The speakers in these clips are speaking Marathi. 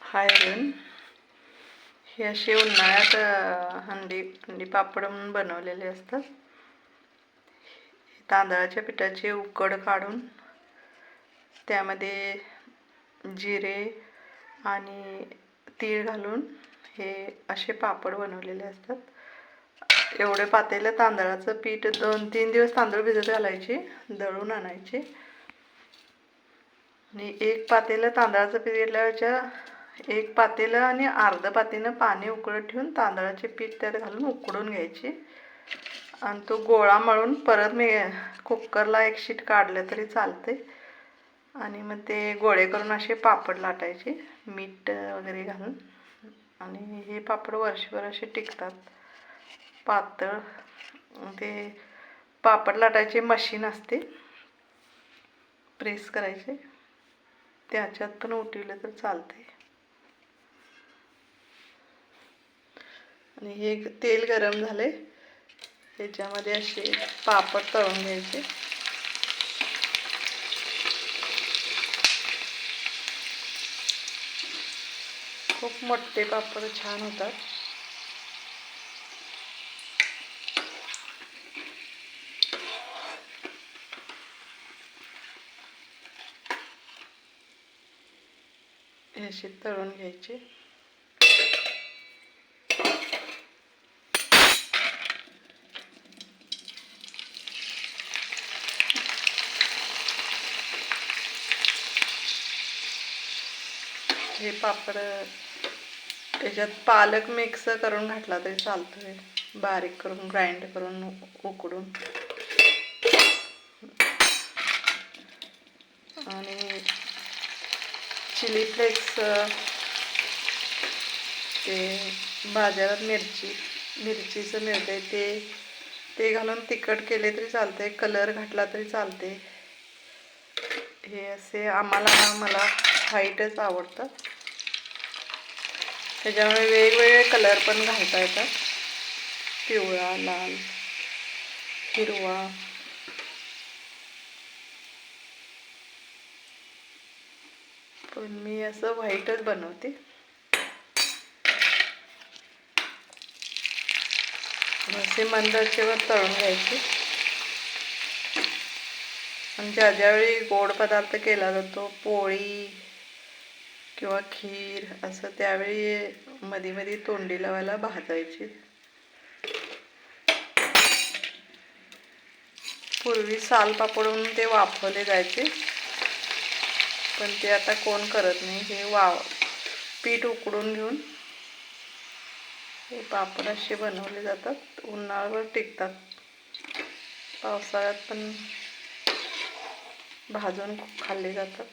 हाय रन हे असे उन्हाळ्यात हंडी पापड म्हणून बनवलेले असतात. तांदळाच्या पिठाची उकड काढून त्यामध्ये जिरे आणि तीळ घालून हे असे पापड बनवलेले असतात. एवढे पातेलं तांदळाचं पीठ 2-3 दिवस तांदूळ भिजत घालायचे, दळून आणायचे आणि एक पातेलं तांदळाचं पीठ घेतल्याच्या एक पातेलं आणि अर्ध पातेलं पाणी उकळत ठेवून तांदळाचे पीठ त्यात घालून उकडून घ्यायचे आणि तो गोळा मळून परत मी कुकरला एक शीट काढलं तरी चालते आणि मग ते गोळे करून असे पापड लाटायचे मीठ वगैरे घालून. आणि हे पापड वर्षभर असे टिकतात. पातळ ते पापड लाटायचे मशीन असते, प्रेस करायचे, त्याच्यात पण उठवलं तर चालते. आणि हे तेल गरम झाले, त्याच्यामध्ये असे पापड तळून घ्यायचे. खूप मोठे पापड छान होतात. हे असे तळून घ्यायचे. हे पापड त्याच्यात पालक मिक्स करून घातला तरी चालतोय, बारीक करून ग्राइंड करून उकडून. आणि चिली फ्लेक्स ते बाजारात मिरचीचं मिळते ते घालून तिखट केले तरी चालते, कलर घातला तरी चालते. हे असे मला व्हाईटच आवडतं, त्याच्यामुळे वेगवेगळे कलर पण घालता येतात, पिवळा, लाल, हिरवा. पण मी असं व्हाईटच बनवते. असे मंद आचेवर तळून घ्यायचे. आणि ज्यावेळी गोड पदार्थ केला जातो, पोळी किंवा खीर असं, त्यावेळी मध्ये मध्ये तोंडी लावायला भाजायची. पूर्वी साल पापडून ते वाफवले जायचे, पण ते आता कोण करत नाही. हे पीठ उकडून घेऊन हे पापड असे बनवले जातात. उन्हाळ्यावर टिकतात, पावसाळ्यात पण भाजून खाल्ले जातात.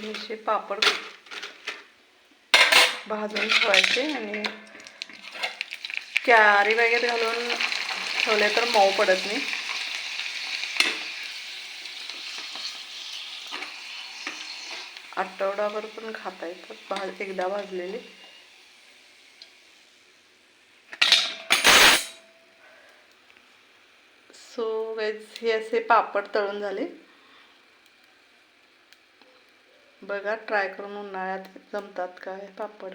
असे पापड भाजून ठेवायचे आणि कॅरी बॅगेत घालून ठेवले तर मऊ पडत नाही. आठवडाभर पण खाता येतात एकदा भाजलेले. सो हे असे पापड तळून झाले. बघा, ट्राय करून उन्हाळ्यात जमतात काय पापड.